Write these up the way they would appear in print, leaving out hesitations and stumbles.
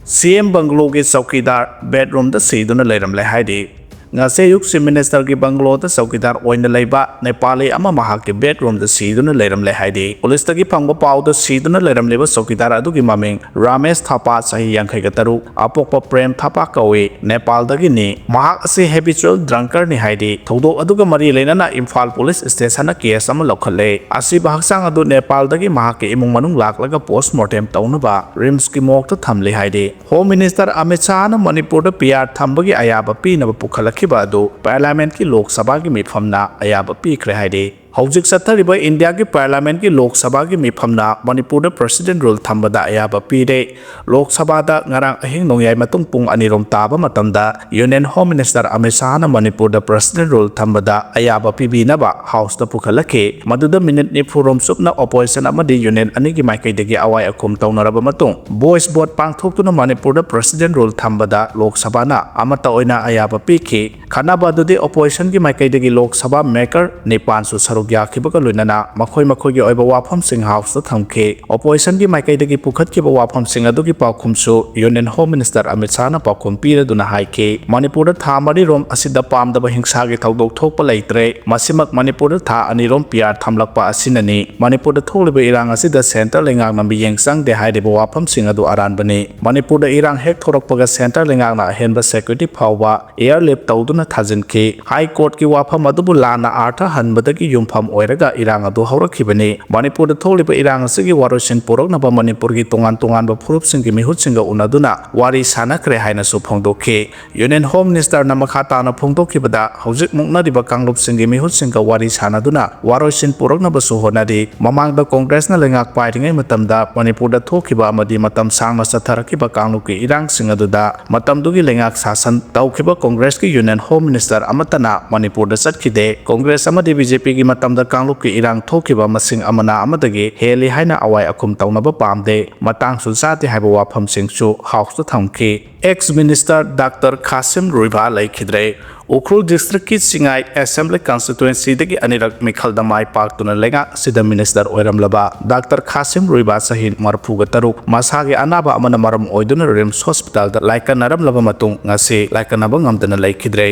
CM bungalow ki chowkidar bedroom da seiduna leiramle haidi ngase yuk si minister ki bungalow da chowkidar oina leiba Nepali ama mahak ki bedroom da seiduna leiramle haidi police ta ki phangba paw da seiduna leiramle ba chowkidar adu ki maming Ramesh Thapa sahi yankhai ga taru apokpa Prem Thapa kawi Nepal da gi ni mahak ase habitual drunkard ni haidi thodok adu ga mari leinana Imphal police station na case ama lokhalle asi bahaksang adu Nepal da gi mahak ki imung manung laklaga postmortem tauna ba rims ki mok ta thamle haidi Home Minister Amit Shah na Manipur da PR thambagi ayaba pi na pukhalakhiba adu Parliament ki Lok Sabha ki mifamna ayaba pi khre haidi Hojik sathariba India ki Parliament ki Lok Sabha ki mifamna Manipur da President rule thambada ayaba pi de Lok Sabha da ngarang ahing nongyai matung pung anirom taba matamda Union Home Minister Amit Shah na Manipur da President rule thambada ayaba pi bi na ba House da pukhalakhe maduda minute ni forum supna opposition amadi Union ani ki maikai dagi awai akum taunaraba matung voice vote pangthoktuna Manipur da President rule thambada Lok Sabha na amata oina ayaba pi ki khanaba dudi opposition ki maikai dagi Lok Sabha maker Nepan su Yakiba Lunana, Makoy Makoy over Wapam Sing House the Thamke, opposition gi Makai the Pukat Kiba Wapam Sing Aduki Pakumsu, Union Home Minister Amit Shah na Pakum Pira Duna Haike, Manipur Thamari Rom Asida Pam the Bahingsagi Tawdok Topa Laitre, Masimak Manipur Tha Anirom Pia Thamlakpa Asinani, Manipur the Toliba Irang Asida Center Lingang Nambi Yang Sang de Haide Wapam Sing Adu Aran Bani, Manipur the Irang Hek Torokpaga Center Lingana Henba Security Power, Airlift Tawduna Tazinke, High Court Ki Wapam Adubulana Arta Hanbadaki Yum Oiraga Irang adu haurakibani Manipur da tholiba Irang asigi warosin poroknaba Manipur gi tongan ba phurupsing gi mihutsinga unaduna wari sanakre haina su phongdokhe Union Home Minister na makhata na phongdokibada hojik mukna diba kanglupsing gi mihutsinga wari sanaduna warosin poroknaba su honadi mamangda Congress na lengak pairingai matamda Manipur da thokiba amadi matam sangna satharakiba kanglup gi Irang singaduda matamdugi lengak sasan tawkiba Congress ki Union Home Minister amatana Manipur da satkide Congress amadi BJP gi matamda Kanglup ki Irang thokiba masing amana amadagi heli haina awai akum taunaba pamde matang sulsati haiba wafam singchu house to thamki ex minister Dr. Qasim Ruiba laikhidre Ukhrul district ki Singai assembly constituency dagi anirak mikhal damai park tuna lenga sida minister oiramlaba Dr. Qasim Ruiba sahin marphuga taruk masagi anaba amana maram oiduna rims hospital da laikanaram laba matung ngase laikanaba ngamdana laikhidre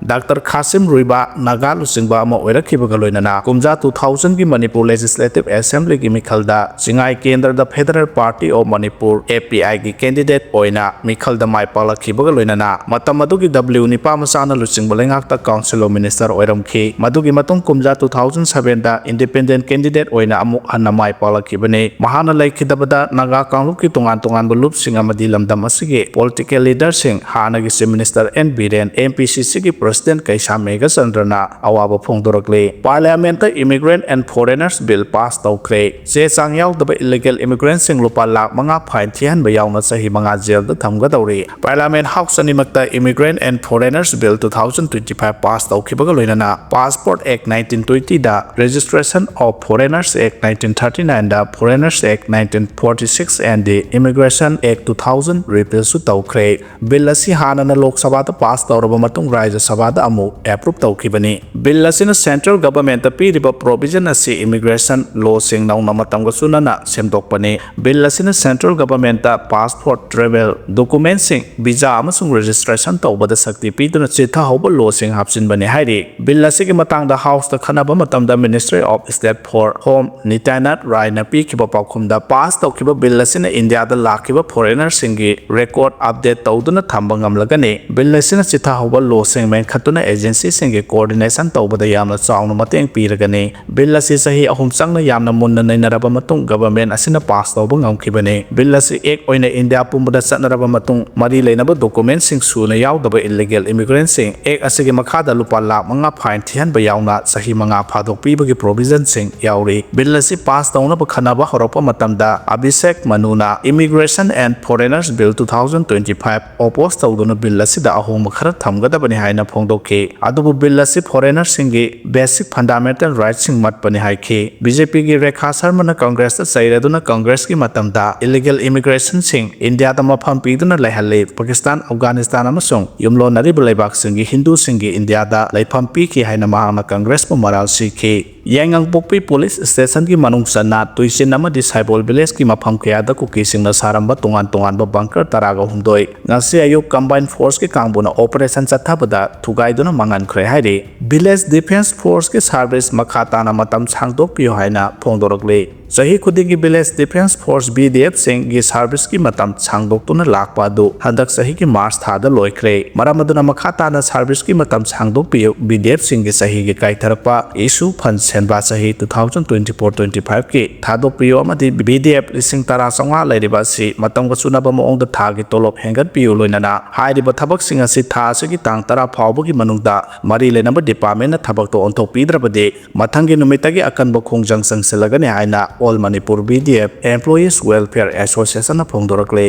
Dr. Qasim Ruiba Nagalu Singba ama oirakiba galoinana kumja 2000 ki Manipur Legislative Assembly ki mikhalda Singai Kendra the Federal Party of Manipur API ki candidate oina mikhalda mai palakiba galoinana matam adugi W nipa masana lusingba lengakta Council of Minister oiramkhi madugi matung kumja 2007 da independent candidate oina amuk hanna mai palakibane mahana laikhidabada Naga Kanglup ki tongan bulup singa madi lamdam asigi political leader sing hana gi Minister N Biren MPCC ki President Kaisa Mega Chandrana awaba phongdorakle Parliament Immigrant and Foreigners Bill pass tawkre se sang yaw daba illegal immigrants sing lupa lakh manga fine thian ba yawna sahi manga jail da thamga dawri Parliament House animakta Immigrant and Foreigners Bill 2025 pass tawkhibaga loinana Passport Act 1920 da Registration of Foreigners Act 1939 da Foreigners Act 1946 and the Immigration Act 2000 repeal su tawkre bill asi hanana Lok Sabha da pass tawraba matung Rajya Sabha amu approve tawkibani bill asina central government piriba provision asi immigration law sing nauna matamga sunana semdokpani bill asina central government passport travel documents sing visa amasung registration tawbada sakti piduna chitha hoba law sing hapsin bani hairi bill asigi matangda house ta khanaba matamda Ministry of State for Home Nityanat Rai na pikiba pakhumda pass tawkiba bill asina India da lakiba foreigner singi record update tawduna thamba ngamlagani bill asina chitha hoba law sing men khatuna agency singe coordination tawbada yamna chawna mateng piragani bill asi sahi ahum changna yamna munna nainaraba matung government asina pass tawba ngamkhibani bill asi ek oina India pumbada satnaraba matung mari leinaba document sing suna yawdaba illegal immigrant sing ek asige makhada lupa lakh manga fine thian ba yawna sahi manga phadok pibagi provision sing yawri bill asi pass tawna ba khanaba horokpa matamda Abhishek Manuna Immigration and Foreigners Bill 2025 oppose tawduna bill asi da ahum khara thamgadabani haina phongdokhe adubu bill asi foreigner singi basic fundamental rights sing matpani haikhe BJP gi Rekha Sharma na Congress ta sairaduna Congress ki matamda illegal immigration sing India da mafam piduna laihalle Pakistan Afghanistan amasung yumlo nari blaibak singi Hindu singi India da laifam pi ki haina mahana Congress pa maral sikhe Yaingangpokpi police ꯁ꯭ꯇꯦꯁꯟꯒꯤ ꯃꯅꯨꯡ ꯆꯟꯅ ꯇꯨꯏꯆꯤꯟ ꯑꯃꯗꯤ ꯁꯥꯏꯕꯣꯜ ꯚꯤꯂꯦꯖꯀꯤ ꯃꯐꯝ ꯀꯌꯥꯗ ꯀꯨꯀꯤꯁꯤꯡꯅ ꯁꯥꯔꯝꯕ ꯇꯣꯉꯥꯟ ꯇꯣꯉꯥꯟꯕ bunker 13 ꯉꯁꯤ ꯑꯌꯨꯛ ꯀꯝꯕꯥꯏꯟ ꯐꯣꯔꯁꯀꯤ ꯀꯥꯡꯕꯨꯅ ꯑꯣꯄꯔꯦꯁꯟ ꯆꯠꯊꯕꯗ ꯊꯨꯒꯥꯏꯗꯨꯅ ꯃꯥꯡꯍꯟꯈ꯭ꯔꯦ ꯍꯥꯏꯔꯤ ꯚꯤꯂꯦꯖ ꯗꯤꯐꯦꯟꯁ ꯐꯣꯔꯁꯀꯤ ꯁꯥꯔꯚꯤꯁ ꯃꯈꯥ ꯇꯥꯅ ꯃꯇꯝ ꯁꯥꯡꯗꯣꯛꯄꯤꯌꯨ ꯍꯥꯏꯅ ꯐꯣꯡꯗꯣꯔꯛꯂꯤ ꯆꯍꯤ ꯈꯨꯗꯤꯡꯒꯤ ꯚꯤꯂꯦꯖ ꯗꯤꯐꯦꯟꯁ ꯐꯣꯔꯁ BDF-ꯁꯤꯡꯒꯤ ꯁꯥꯔꯚꯤꯁꯀꯤ ꯃꯇꯝ ꯁꯥꯡꯗꯣꯛꯇꯨꯅ ꯂꯥꯛꯄ ꯑꯗꯨ ꯍꯟꯗꯛ ꯆꯍꯤꯒꯤ ꯃꯥꯔꯆ ꯊꯥꯗ ꯂꯣꯏꯈ꯭ꯔꯦ ꯃꯔꯝ ꯑꯗꯨꯅ ꯃꯈꯥ ꯇꯥꯅ ꯁꯥꯔꯚꯤꯁꯀꯤ ꯃꯇꯝ ꯁꯥꯡꯗꯣꯛꯄꯤꯌꯨ BDF-ꯁꯤꯡꯒꯤ ꯆꯍꯤꯒꯤ ꯀꯥꯏꯊꯔꯛꯄ ꯏꯁꯨ ꯐꯟ ꯁꯦꯟꯕꯥ ꯆꯍꯤ 2024-25ꯀꯤ ꯊꯥꯗꯣꯛꯄꯤꯌꯨ ꯑꯃꯗꯤ BDF 10,500 ꯂꯩꯔꯤꯕ ꯑꯁꯤ ꯃꯇꯝꯒ ꯆꯨꯅꯕ ꯃꯑꯣꯡꯗ ꯊꯥꯒꯤ ꯇꯣꯂꯣꯞ ꯍꯦꯟꯒꯠꯄꯤꯌꯨ ꯂꯣꯏꯅꯅ ꯍꯥꯏꯔꯤꯕ ꯊꯕꯛꯁꯤꯡ ꯑꯁꯤ ꯊꯥ ꯑꯁꯤꯒꯤ ꯇꯥꯡ 10 ꯐꯥꯎꯕꯒꯤ ꯃꯅꯨꯡꯗ ꯃꯔꯤ ꯂꯩꯅꯕ ꯗꯤꯄꯥꯔꯠꯃꯦꯟꯠꯅ ꯊꯕꯛꯇꯣ ꯑꯣꯟꯊꯣꯛꯄꯤꯗ꯭ꯔꯕꯗꯤ ꯃꯊꯪꯒꯤ ꯅꯨꯃꯤꯠꯇꯒꯤ ꯑꯀꯟꯕ ꯈꯣꯡꯖꯪ ꯆꯪꯁꯤꯜꯂꯒꯅꯤ ꯍꯥꯏꯅ all Manipur BDF Employees Welfare Association ꯐꯣꯡꯗꯣꯔꯛꯂꯤ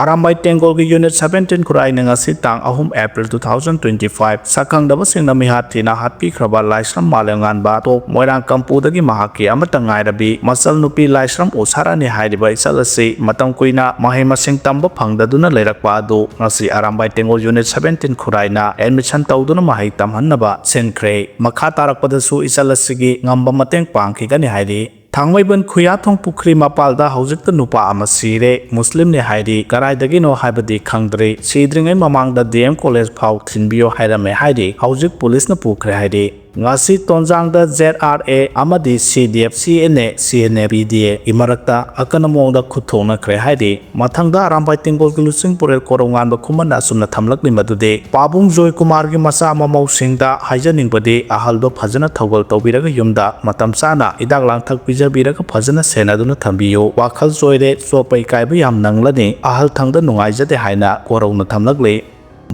ꯑꯔꯥꯝꯕꯥꯏ ꯇꯦꯡꯒꯣꯜꯒꯤ ꯌꯨꯅꯤꯠ 17 ꯈꯨꯔꯥꯏꯅ ꯉꯁꯤ ꯇꯥꯡ 3 ꯑꯦꯄ꯭ꯔꯤꯜ 2025 ꯁꯛꯈꯪꯗꯕꯁꯤꯡꯅ ꯃꯤꯍꯥꯠ ꯊꯤꯅ ꯍꯥꯠꯄꯤꯈ꯭ꯔꯕ ꯂꯥꯏꯁ꯭ꯔꯝ ꯃꯥꯂꯦꯝꯉꯥꯟꯕ ꯇꯣꯞ ꯃꯣꯏꯔꯥꯡ ꯀꯝꯄꯨꯗꯒꯤ ꯃꯍꯥꯛꯀꯤ ꯑꯃꯠꯇ ꯉꯥꯏꯔꯕꯤ ꯃꯆꯜ ꯅꯨꯄꯤ ꯂꯥꯏꯁ꯭ꯔꯝ ꯎꯁꯥꯔꯥꯅꯤ ꯍꯥꯏꯔꯤꯕ ꯏꯆꯜ ꯑꯁꯤ ꯃꯇꯝ ꯀꯨꯏꯅ ꯃꯍꯩ ꯃꯁꯤꯡ ꯇꯝꯕ ꯐꯪꯗꯗꯨꯅ ꯂꯩꯔꯛꯄ ꯑꯗꯨ ꯉꯁꯤ ꯑꯔꯥꯝꯕꯥꯏ ꯇꯦꯡꯒꯣꯜ ꯌꯨꯅꯤꯠ 17 ꯈꯨꯔꯥꯏꯅ ꯑꯦꯗꯃꯤꯁꯟ ꯇꯧꯗꯨꯅ ꯃꯍꯩ ꯇꯝꯍꯟꯅꯕ ꯁꯤꯟꯈ꯭ꯔꯦ ꯃꯈꯥ ꯇꯥꯔꯛꯄꯗꯁꯨ ꯏꯆꯜ ꯑꯁꯤꯒꯤ ꯉꯝꯕ ꯃꯇꯦꯡ ꯄꯥꯡꯈꯤꯒꯅꯤ ꯍꯥꯏꯔꯤ ꯊꯥꯡꯃꯩꯕꯟ ꯈꯨꯌꯥꯊꯣꯡ ꯄꯨꯈ꯭ꯔꯤ ꯃꯄꯥꯜꯗ ꯍꯧꯖꯤꯛꯇ ꯅꯨꯄꯥ ꯑꯃ ꯁꯤꯔꯦ ꯃꯨꯁꯂꯤꯝꯅꯤ ꯍꯥꯏꯔꯤ ꯀꯔꯥꯏꯗꯒꯤꯅꯣ ꯍꯥꯏꯕꯗꯤ ꯈꯪꯗ꯭ꯔꯤ ꯁꯤꯗ꯭ꯔꯤꯉꯩ ꯃꯃꯥꯡꯗ DM ꯀꯣꯂꯦꯖ ꯐꯥꯎ ꯊꯤꯟꯕꯤꯌꯣ ꯍꯥꯏꯔꯝꯃꯦ ꯍꯥꯏꯔꯤ ꯍꯧꯖꯤꯛ ꯄꯨꯂꯤꯁꯅ ꯄꯨꯈ꯭ꯔꯦ ꯍꯥꯏꯔꯤ ꯉꯁꯤ ꯇꯣꯟꯖꯥꯡꯗ ZRA ꯑꯃꯗꯤ CDF CNA CNA PDA ꯒꯤ ꯃꯔꯛꯇ ꯑꯀꯟꯕ ꯃꯑꯣꯡꯗ ꯈꯨꯠ ꯊꯣꯛꯅꯈ꯭ꯔꯦ ꯍꯥꯏꯔꯤ ꯃꯊꯪꯗ ꯑꯔꯥꯝꯕꯥꯏ ꯇꯦꯡꯒꯣꯜꯒꯤ ꯂꯨꯆꯤꯡ ꯄꯨꯔꯦꯜ ꯀꯣꯔꯧꯉꯥꯟꯕ ꯈꯨꯃꯟꯅ ꯑꯁꯨꯝꯅ ꯊꯝꯂꯛꯂꯤ ꯃꯗꯨꯗꯤ ꯄꯥꯕꯨꯡ ꯖꯣꯏꯀꯨꯃꯥꯔꯒꯤ ꯃꯆꯥ ꯃꯃꯧꯁꯤꯡꯗ ꯍꯥꯏꯖꯅꯤꯡꯕꯗꯤ ꯑꯍꯜꯗꯣ ꯐꯖꯅ ꯊꯧꯒꯜ ꯇꯧꯕꯤꯔꯒ ꯌꯨꯝꯗ ꯃꯇꯝ ꯆꯥꯅ ꯍꯤꯗꯥꯛ ꯂꯥꯡꯊꯛ ꯄꯤꯖꯕꯤꯔꯒ ꯐꯖꯅ ꯁꯦꯟꯅꯗꯨꯅ ꯊꯝꯕꯤꯌꯨ ꯋꯥꯈꯜ ꯆꯣꯏꯔꯦ ꯆꯣꯞꯄ ꯏꯀꯥꯏꯕ ꯌꯥꯝ ꯅꯪꯂꯅꯤ ꯑꯍꯜ ꯊꯪꯗ ꯅꯨꯡꯉꯥꯏꯖꯗꯦ ꯍꯥꯏꯅ ꯀꯣꯔꯧꯅ ꯊꯝꯂꯛꯂꯤ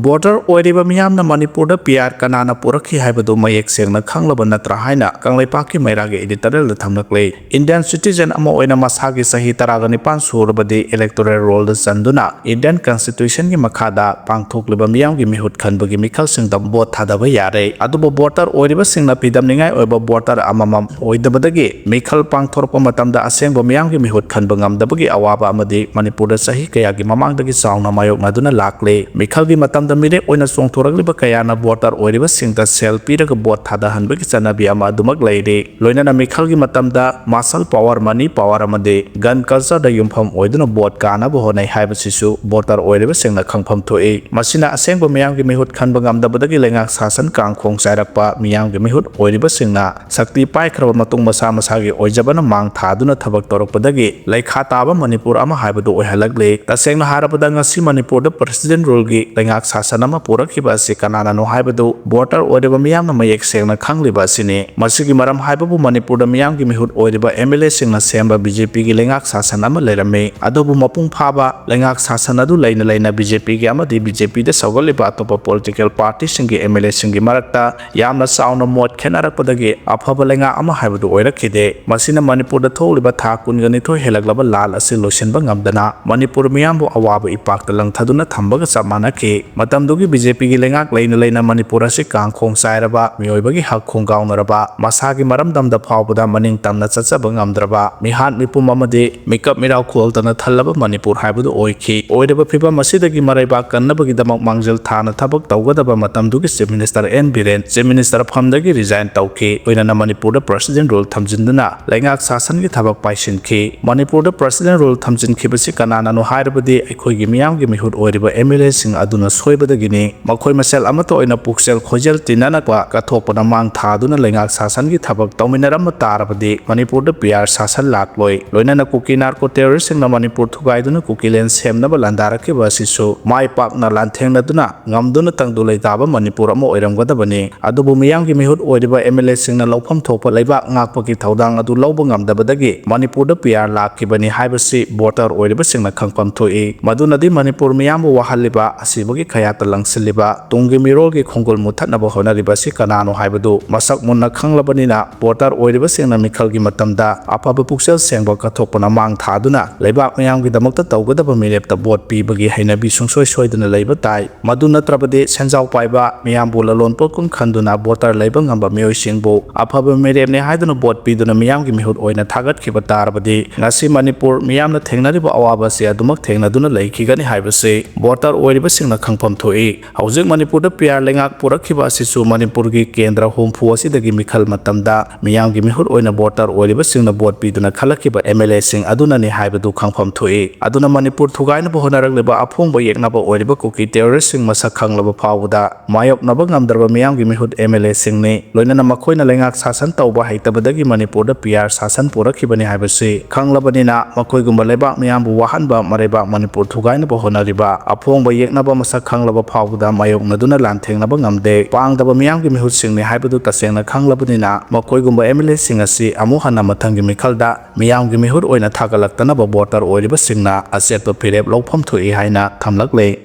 ꯕꯣꯔꯗꯔ ꯑꯣꯏꯔꯤꯕ ꯃꯤꯌꯥꯝꯅ ꯃꯅꯤꯄꯨꯔꯗ PR ꯀꯅꯥꯅ ꯄꯨꯔꯛꯈꯤ ꯍꯥꯏꯕꯗꯨ ꯃꯌꯦꯛ ꯁꯦꯡꯅ ꯈꯪꯂꯕ ꯅꯠꯇ꯭ꯔꯥ ꯍꯥꯏꯅ ꯀꯪꯂꯩꯄꯥꯛꯀꯤ ꯃꯩꯔꯥꯒꯤ ꯑꯦꯗꯤꯇꯣꯔꯤꯌꯦꯜꯗ ꯊꯝꯂꯛꯂꯤ ꯏꯟꯗꯤꯌꯟ ꯁꯤꯇꯤꯖꯦꯟ ꯑꯃ ꯑꯣꯏꯅ ꯃꯁꯥꯒꯤ ꯆꯍꯤ 19 ꯁꯨꯔꯕꯗꯤ ꯏꯂꯦꯛꯇꯣꯔꯦꯜ ꯔꯣꯜꯗ ꯆꯟꯗꯨꯅ ꯏꯟꯗꯤꯌꯟ ꯀꯟꯁꯇꯤꯇ꯭ꯌꯨꯁꯟꯒꯤ ꯃꯈꯥꯗ ꯄꯥꯡꯊꯣꯛꯂꯤꯕ ꯃꯤꯌꯥꯝꯒꯤ ꯃꯤꯍꯨꯠ ꯈꯟꯕꯒꯤ ꯃꯤꯈꯜꯁꯤꯡꯗ ꯚꯣꯠ ꯊꯥꯗꯕ ꯌꯥꯔꯦ ꯑꯗꯨꯕꯨ ꯕꯣꯇꯔ ꯑꯣꯏꯔꯤꯕꯁꯤꯡꯅ ꯄꯤꯗꯝꯅꯤꯡꯉꯥꯏ ꯑꯣꯏꯕ ꯕꯣꯇꯔ ꯑꯃꯃꯝ ꯑꯣꯏꯗꯕꯗꯒꯤ ꯃꯤꯈꯜ ꯄꯥꯡꯊꯣꯔꯛꯄ ꯃꯇꯝꯗ ꯑꯁꯦꯡꯕ ꯃꯤꯌꯥꯝꯒꯤ ꯃꯤꯍꯨꯠ ꯈꯟꯕ ꯉꯝꯗꯕꯒꯤ ꯑꯋꯥꯕ ꯑꯃꯗꯤ ꯃꯅꯤꯄꯨꯔꯗ ꯆꯍꯤ ꯀꯌꯥꯒꯤ ꯃꯃꯥꯡꯗꯒꯤ ꯆꯥꯎꯅ ꯃꯥꯌꯣꯛꯅꯗꯨꯅ ꯂꯥꯛꯂꯤ ꯃꯤꯈꯜꯒꯤ ꯃꯇꯝꯗ ꯃꯤꯔꯦꯞ ꯑꯣꯏꯅ ꯆꯣꯡꯊꯣꯔꯛꯂꯤꯕ ꯀꯌꯥꯅ ꯕꯣꯇꯔ ꯑꯣꯏꯔꯤꯕꯁꯤꯡꯗ ꯁꯦꯜ ꯄꯤꯔꯒ ꯕꯣꯠ ꯊꯥꯗꯍꯟꯕꯒꯤ ꯆꯠꯅꯕꯤ ꯑꯃ ꯑꯗꯨꯃꯛ ꯂꯩꯔꯤ ꯂꯣꯏꯅꯅ ꯃꯤꯈꯜꯒꯤ ꯃꯇꯝꯗ ꯃꯁꯜ ꯄꯥꯋꯔ ꯃꯅꯤ ꯄꯥꯋꯔ ꯑꯃꯗꯤ ꯒꯟ ꯀꯜꯆꯔꯗ ꯌꯨꯝꯐꯝ ꯑꯣꯏꯗꯨꯅ ꯕꯣꯠ ꯀꯥꯅꯕ ꯍꯣꯠꯅꯩ ꯍꯥꯏꯕꯁꯤꯁꯨ ꯕꯣꯇꯔ ꯑꯣꯏꯔꯤꯕꯁꯤꯡꯅ ꯈꯪꯐꯝ ꯊꯣꯛꯏ ꯃꯁꯤꯅ ꯑꯁꯦꯡꯕ ꯃꯤꯌꯥꯝꯒꯤ ꯃꯤꯍꯨꯠ ꯈꯟꯕ ꯉꯝꯗꯕꯗꯒꯤ ꯂꯩꯉꯥꯛ ꯁꯥꯁꯟ ꯀꯥꯡꯈꯣꯡ ꯆꯥꯏꯔꯛꯄ ꯃꯤꯌꯥꯝꯒꯤ ꯃꯤꯍꯨꯠ ꯑꯣꯏꯔꯤꯕꯁꯤꯡꯅ ꯁꯛꯇꯤ ꯄꯥꯏꯈ꯭ꯔꯕ ꯃꯇꯨꯡ ꯃꯁꯥ ꯃꯁꯥꯒꯤ ꯑꯣꯏꯖꯕꯅ ꯃꯥꯡ ꯊꯥꯗꯨꯅ ꯊꯕꯛ ꯇꯧꯔꯛꯄꯗꯒꯤ ꯂꯩꯈꯥ ताबा मणिपुर अमा हाइबदु ओइहलगले तसेंगना हारबदा ngasi मणिपुर प्रेसिडेंट रूल की लेंगाक शासन अमा पुरखिबा असि कनानानो हाइबदु वोटर ओइरबा मियामना मयेक सेंगना खंगलिबा सिने मसिगी मरम हाइबबु मणिपुर मियाम की मिहुत ओइरबा MLA सिंगना सेंबा BJP की लेंगाक शासन अमा लेरमे अदोबु मपुंग फाबा लेंगाक शासन अदु लेना लेना BJP की अमदि BJP दे सौगलिबा अतोपा पॉलिटिकल पार्टी सिंगी MLA सिंगी मरक्ता यामना साउना मोट खेनारकपदगी अफबा लेंगा अमा हाइबदु ओइरखिदे मसिना मणिपुर द थोलिबा था कुनगनिथो हेलगलबा लाल असि लोइसनबा ngamdana मणिपुर मियामबु अवाब इपाक लंगथदुना थंबगा चमानखि मतमदुगी BJP की लेंगाक लेना लेना मणिपुर असि कांखोंग साइरबा मियोइबगी हक खोंगाउनरबा मसागी मरमदमदा फावबदा मनिंग तमना चचबा ngamdraba मिहान मिपुम अमदि मिकअप मिराव खोलतना थल्लबा मणिपुर हाइबदु ओइखि ओइरबा फिबम मसिदगी मराइबा कन्नबगी दमक मांगजल थाना थबक तौगदबा मतमदुगी chief minister N Biren chief minister फमदगी रिजाइन तौखि ओइना मणिपुर प्रेसिडेंट रूल थमजिनदुना लेंगाक शासन की थबक पाइसिनखि मणिपुर प्रेसिडेंट रूल थमजिनखिबसि कनानानो हाइरबदि अखोइगी मियामगी मिहुत ओइरिबा MLA सिंग अदुना सोइबदगिनि मखोइ मसेल अमतो ओइना पुक्सेल खोजेल तिनानकवा कथोपना मांग थादुना लेंगाक शासन की थबक तौमिनरम तारबदि मणिपुर PR शासन लाक्लोइ लोइनाना कुकी नार्को टेररिस्ट सिंगना मणिपुर थुगाइदुना कुकीलेन सेमनबा लांदारखिबा सिसु माइ पाकना लांथेंगनदुना ngamduna tangdulai taba manipur ama oiramgadabani adubu miyamgi mihut oiriba MLA singna lawpham thopa leibak ngakpaki thaudang adu lawba ngamdabadagi manipur da PR lakhibani haibasi voter oiriba singna khangpam thoi madunadi manipur miyambu wahaliba asibagi khayata langsiliba tungi mirolgi khongol muthatnaba honariba si kanano haibadu masak munna khanglabanina voter oiriba singna mikhalgi matamda afaba puksel sengba kathokpana mang thaduna leibak miyamgi damakta tawgadaba mirepta vote pibagi hainabi sungsoi soiduna leiba tai madu natrabade senjau paiba miyambu lalon pokun khanduna voter leiba ngamba mioi singbu afaba mirepne haiduna vote piduna miyamgi mihut oina thagat khiba tarabade ngasi manipur miyamna thengnariba awaba se adumak thengnaduna leikigani haibase voter oiriba singna khangpam ꯎꯐꯝ ꯊꯣꯛꯏ ꯍꯧꯖꯤꯛ ꯃꯅꯤꯄꯨꯔꯗ ꯄꯤꯌꯥꯔ ꯂꯩꯉꯥꯛ ꯄꯨꯔꯛꯈꯤꯕ ꯑꯁꯤꯁꯨ ꯃꯅꯤꯄꯨꯔꯒꯤ ꯀꯦꯟꯗ꯭ꯔ ꯍꯨꯝꯐꯨ ꯑꯁꯤꯗꯒꯤ ꯃꯤꯈꯜ ꯃꯇꯝꯗ ꯃꯤꯌꯥꯝꯒꯤ ꯃꯤꯍꯨꯠ ꯑꯣꯏꯅ ꯚꯣꯇꯔ ꯑꯣꯏꯔꯤꯕꯁꯤꯡꯅ ꯚꯣꯠ ꯄꯤꯗꯨꯅ ꯈꯜꯂꯛꯈꯤꯕ MLAꯁꯤꯡ ꯑꯗꯨꯅꯅꯤ ꯍꯥꯏꯕꯗꯨ ꯈꯪꯐꯝ ꯊꯣꯛꯏ ꯑꯗꯨꯅ ꯃꯅꯤꯄꯨꯔ ꯊꯨꯒꯥꯏꯅꯕ ꯍꯣꯠꯅꯔꯛꯂꯤꯕ ꯑꯐꯣꯡꯕ ꯌꯦꯛꯅꯕ ꯑꯣꯏꯔꯤꯕ ꯀꯨꯀꯤ ꯇꯦꯔꯣꯔꯤꯁꯁꯤꯡ ꯃꯁꯛ ꯈꯪꯂꯕ ꯐꯥꯎꯕꯗ ꯃꯥꯌꯣꯛꯅꯕ ꯉꯝꯗ꯭ꯔꯕ ꯃꯤꯌꯥꯝꯒꯤ ꯃꯤꯍꯨꯠ MLAꯁꯤꯡꯅꯤ ꯂꯣꯏꯅꯅ ꯃꯈꯣꯏꯅ ꯂꯩꯉꯥꯛ ꯁꯥꯁꯟ ꯇꯧꯕ ꯍꯩꯇꯕꯗꯒꯤ ꯃꯅꯤꯄꯨꯔꯗ ꯄꯤꯌꯥꯔ ꯁꯥꯁꯟ ꯄꯨꯔꯛꯈꯤꯕꯅꯤ ꯍꯥꯏꯕꯁꯤ ꯈꯪꯂꯕꯅꯤꯅ ꯃꯈꯣꯏꯒꯨꯝꯕ ꯂꯩꯕꯥꯛ ꯃꯤꯌꯥꯝꯕꯨ ꯋꯥꯍꯟꯕ ꯃꯔꯩꯕꯥꯛ ꯃꯅꯤꯄꯨꯔ ꯊꯨꯒꯥꯏꯅꯕ ꯍꯣꯠꯅꯔꯤꯕ ꯑꯐꯣꯡꯕ ꯌꯦꯛꯅꯕ ꯃꯁꯛ ꯈꯪꯂꯕ ꯐꯥꯎꯕꯗ ꯃꯥꯌꯣꯛꯅꯗꯨꯅ ꯂꯥꯟꯊꯦꯡꯅꯕ ꯉꯝꯗꯦ ꯄꯥꯡꯗꯕ ꯃꯤꯌꯥꯝꯒꯤ ꯃꯤꯍꯨꯠꯁꯤꯡꯅꯤ ꯍꯥꯏꯕꯗꯨ ꯇꯁꯦꯡꯅ ꯈꯪꯂꯕꯅꯤꯅ ꯃꯈꯣꯏꯒꯨꯝꯕ MLAꯁꯤꯡ ꯑꯁꯤ ꯑꯃꯨꯛ ꯍꯟꯅ ꯃꯊꯪꯒꯤ ꯃꯤꯈꯜꯗ ꯃꯤꯌꯥꯝꯒꯤ ꯃꯤꯍꯨꯠ ꯑꯣꯏꯅ ꯊꯥꯒꯠꯂꯛꯇꯅꯕ ꯚꯣꯇꯔ ꯑꯣꯏꯔꯤꯕꯁꯤꯡꯅ ꯑꯆꯦꯠꯄ ꯐꯤꯔꯦꯞ ꯂꯧꯐꯝ ꯊꯣꯛꯏ ꯍꯥꯏꯅ ꯊꯝꯂꯛꯂꯤ